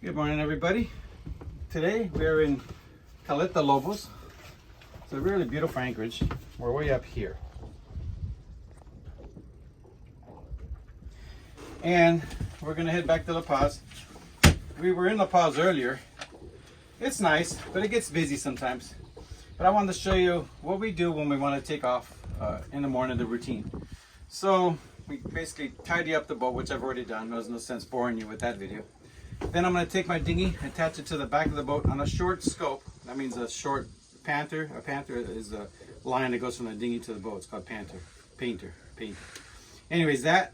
Good morning, everybody. Today we're in Caleta Lobos. It's a really beautiful anchorage. We're way up here. And we're going to head back to La Paz. We were in La Paz earlier. It's nice, but it gets busy sometimes. But I wanted to show you what we do when we want to take off in the morning, the routine. So we basically tidy up the boat, which I've already done. There's no sense boring you with that video. Then I'm going to take my dinghy, attach it to the back of the boat on a short scope. That means a short painter. A painter is a line that goes from the dinghy to the boat. It's called painter. Anyways, I'm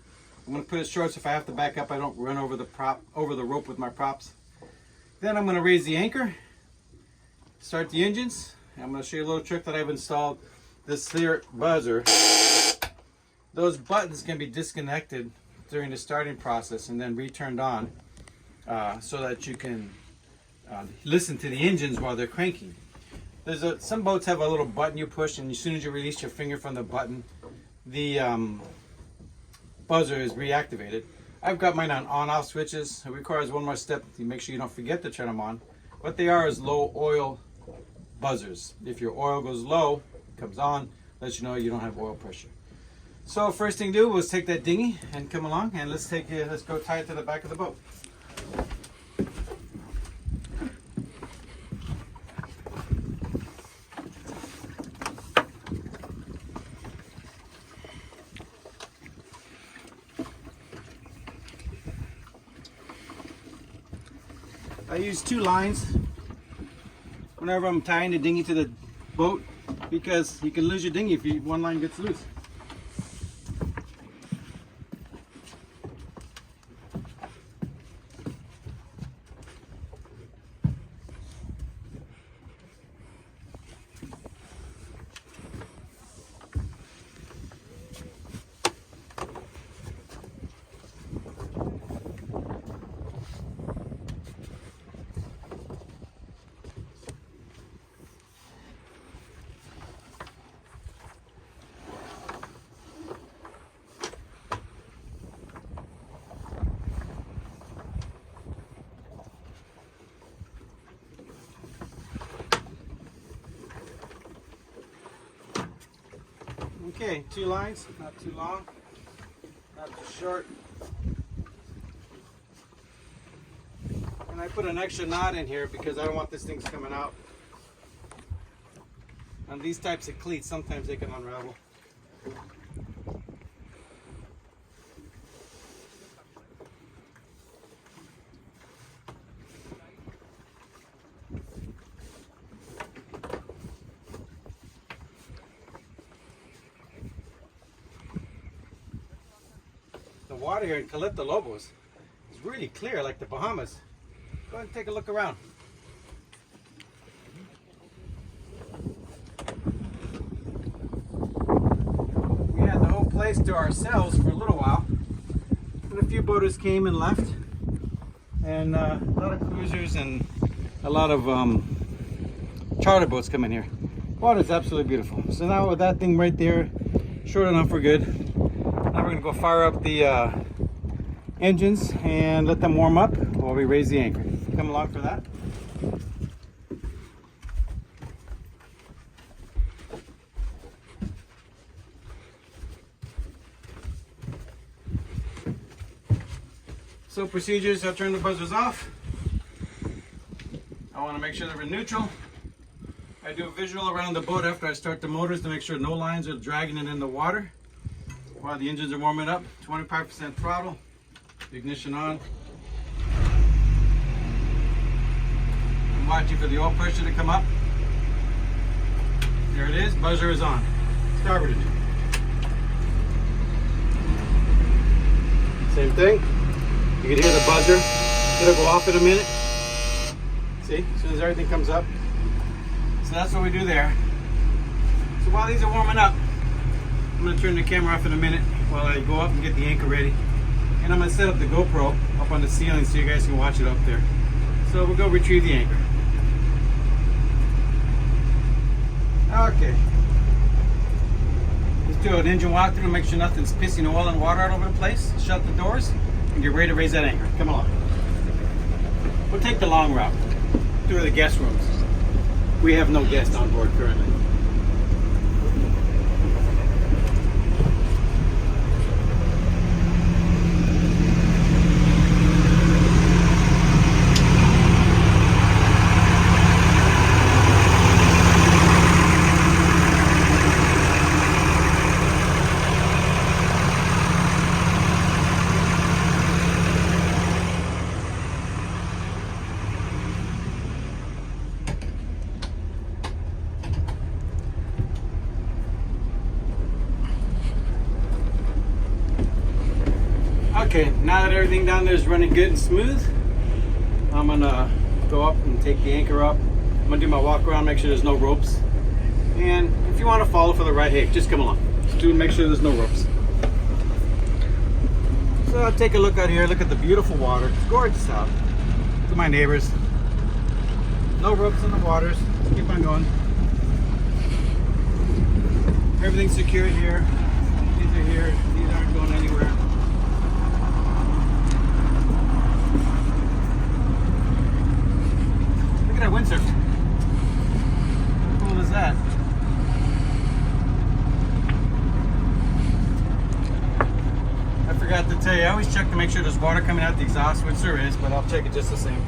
going to put it short so if I have to back up, I don't run over the rope with my props. Then I'm going to raise the anchor, start the engines. I'm going to show you a little trick that I've installed. This here buzzer. Those buttons can be disconnected during the starting process and then returned on. So that you can listen to the engines while they're cranking. Some boats have a little button you push, and as soon as you release your finger from the button, the buzzer is reactivated. I've got mine on on-off switches. It requires one more step to make sure you don't forget to turn them on. What they are is low oil buzzers. If your oil goes low, it comes on, lets you know you don't have oil pressure. So first thing to do was take that dinghy and come along, and let's go tie it to the back of the boat. I use two lines whenever I'm tying the dinghy to the boat because you can lose your dinghy if one line gets loose. Okay, two lines, not too long, not too short. And I put an extra knot in here because I don't want this thing coming out. On these types of cleats, sometimes they can unravel. The water here in Caleta Lobos is really clear, like the Bahamas. Go ahead and take a look around. We had the whole place to ourselves for a little while, and a few boaters came and left, and a lot of cruisers and a lot of charter boats come in here. Water is absolutely beautiful. So now with that thing right there, short enough, we're good. Now we're going to go fire up the engines and let them warm up while we raise the anchor. Come along for that. So procedures, I'll turn the buzzers off. I want to make sure they're in neutral. I do a visual around the boat after I start the motors to make sure no lines are dragging it in the water. While the engines are warming up, 25% throttle, ignition on. I'm watching for the oil pressure to come up. There it is, buzzer is on. Starboard engine. Same thing. You can hear the buzzer. It'll go off in a minute. See, as soon as everything comes up. So that's what we do there. So while these are warming up, I'm going to turn the camera off in a minute while I go up and get the anchor ready. And I'm going to set up the GoPro up on the ceiling so you guys can watch it up there. So we'll go retrieve the anchor. Okay. Let's do an engine walkthrough, make sure nothing's pissing oil and water all over the place. Shut the doors and get ready to raise that anchor. Come along. We'll the long route through the guest rooms. We have no guests on board currently. Okay, now that everything down there is running good and smooth, I'm gonna go up and take the anchor up. I'm gonna do my walk around, make sure there's no ropes. And if you want to follow for the ride, hey, just come along. Just do make sure there's no ropes. So I'll take a look out here, look at the beautiful water. It's gorgeous out. Look at my neighbors. No ropes in the waters. Let's keep on going. Everything's secured here. These are here. These aren't going anywhere. Look at that windsurf. How cool is that? I forgot to tell you, I always check to make sure there's water coming out the exhaust, which there is, but I'll check it just the same.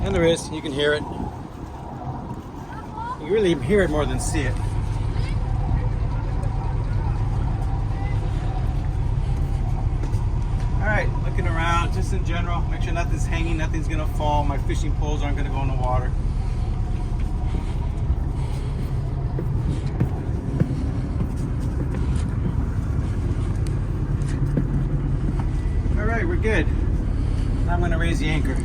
And there is, you can hear it. You really hear it more than see it. Alright, looking around, just in general, make sure nothing's hanging, nothing's gonna fall, my fishing poles aren't gonna go in the water. Alright, we're good. Now I'm gonna raise the anchor.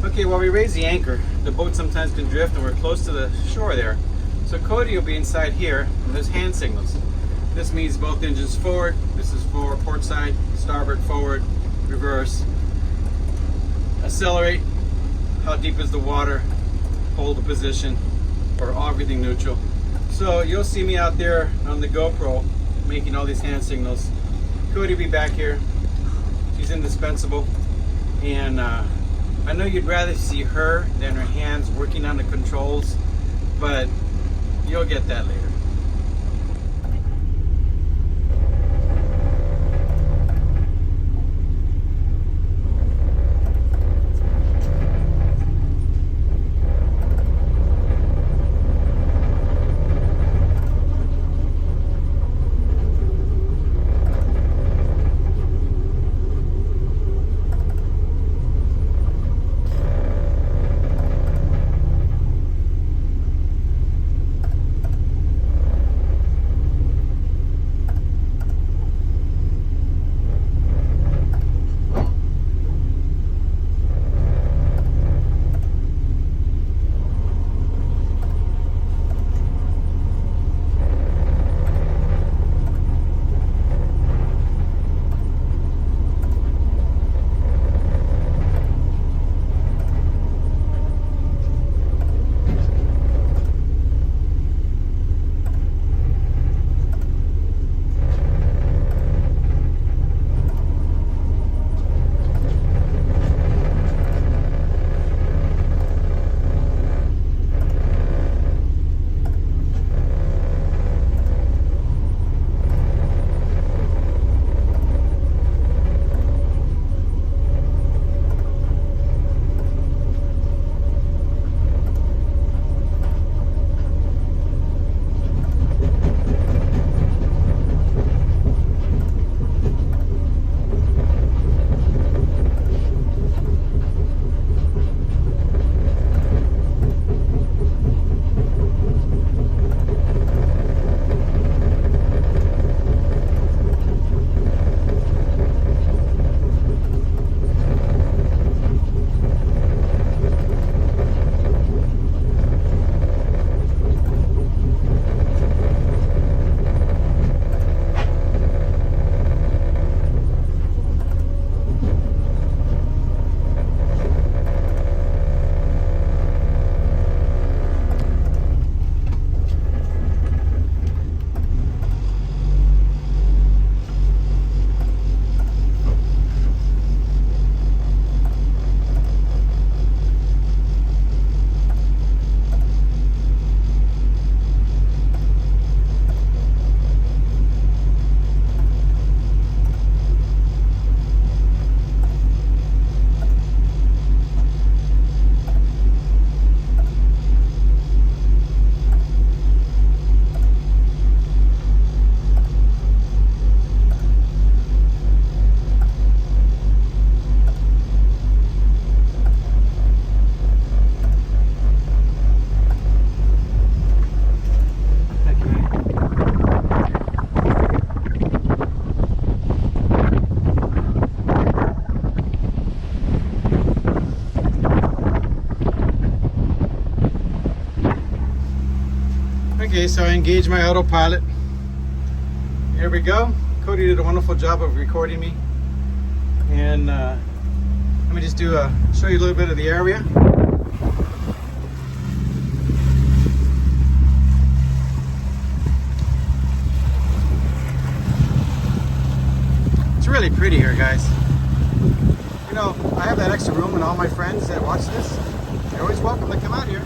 Okay, while we raise the anchor, the boat sometimes can drift and we're close to the shore there. So Cody will be inside here and there's hand signals. This means both engines forward, this is forward, port side, starboard, forward, reverse. Accelerate, how deep is the water, hold the position, or everything neutral. So you'll see me out there on the GoPro making all these hand signals. Cody will be back here, she's indispensable. And I know you'd rather see her than her hands working on the controls, but you'll get that later. Okay, so I engaged my autopilot. Here we go. Cody did a wonderful job of recording me. And let me just show you a little bit of the area. It's really pretty here, guys. You know, I have that extra room, and all my friends that watch this, you're always welcome to come out here.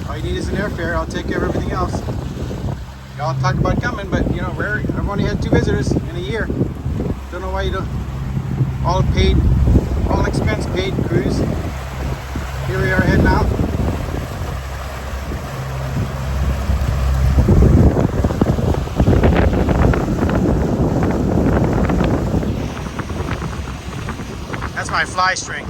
All you need is an airfare. I'll take care of everything else. Y'all talk about coming, but you know, I've only had 2 visitors in a year. Don't know why you don't. All paid, all expense paid cruise. Here we are heading out. That's my fly string.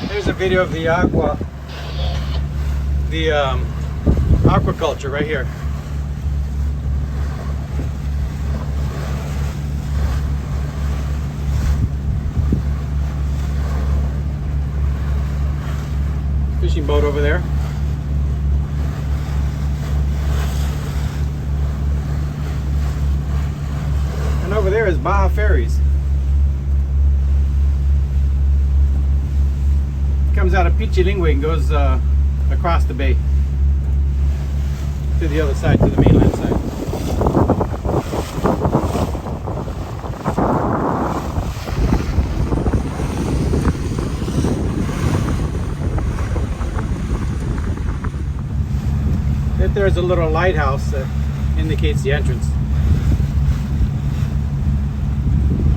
There's a video of the aquaculture right here. Fishing boat over there. And over there is Baja Ferries. Comes out of Pichilingüe and goes across the bay to the other side, to the mainland side. There's a little lighthouse that indicates the entrance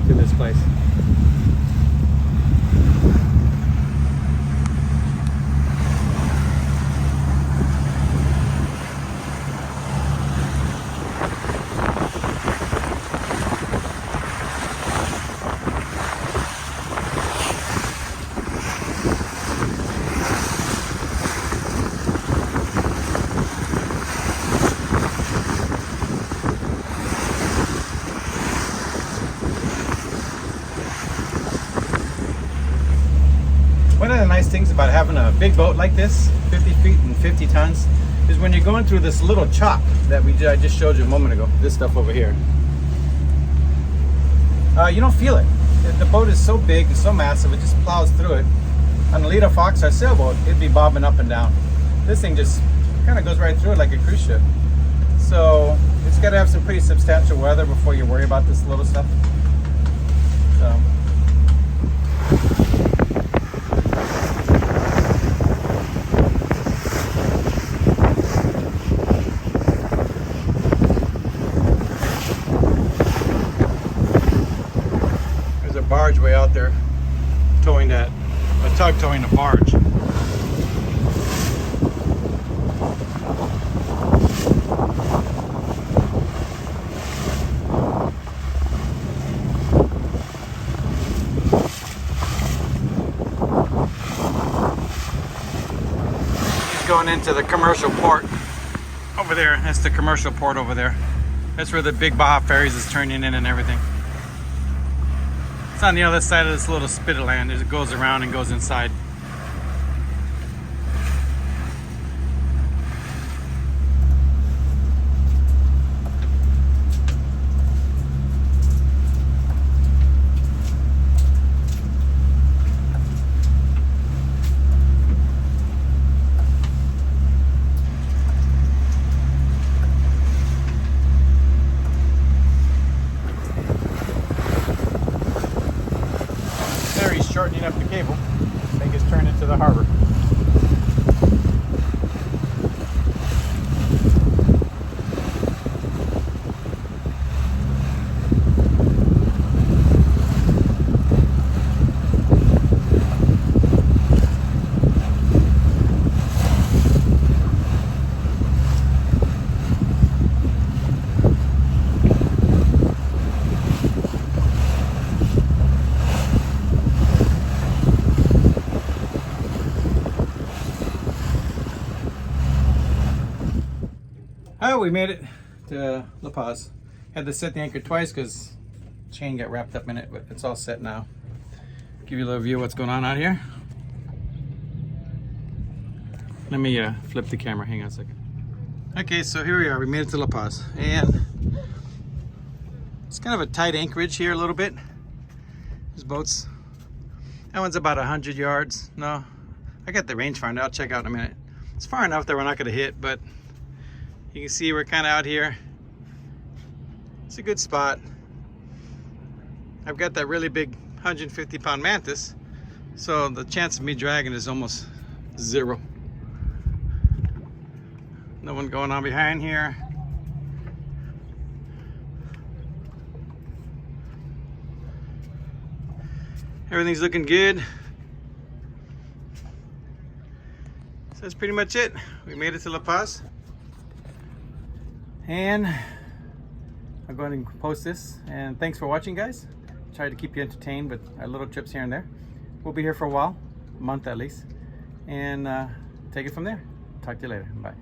to this place. One of the nice things about having a big boat like this, 50 feet and 50 tons, is when you're going through this little chop that I just showed you a moment ago, this stuff over here. You don't feel it. The boat is so big, so massive, it just plows through it. On the Lita Fox, our sailboat, it'd be bobbing up and down. This thing just kind of goes right through it like a cruise ship. So it's got to have some pretty substantial weather before you worry about this little stuff. So. Barge way out there towing a tug towing a barge. He's going into the commercial port over there. That's the commercial port over there. That's where the big Baja Ferries is turning in and everything. It's on the other side of this little spit of land as it goes around and goes inside. Oh, we made it to La Paz. Had to set the anchor twice because chain got wrapped up in it, but it's all set now. Give you a little view of what's going on out here. Let me flip the camera. Hang on a second. Okay, so here we are. We made it to La Paz, and it's kind of a tight anchorage here a little bit. There's boats. That one's about 100 yards. No, I got the rangefinder. I'll check out in a minute. It's far enough that we're not going to hit, but you can see we're kind of out here. It's a good spot. I've got that really big 150-pound mantis, so the chance of me dragging is almost zero. No one going on behind here. Everything's looking good. So that's pretty much it. We made it to La Paz. And I'll go ahead and post this. And thanks for watching, guys. Try to keep you entertained with our little trips here and there. We'll be here for a while, a month at least. And take it from there. Talk to you later. Bye.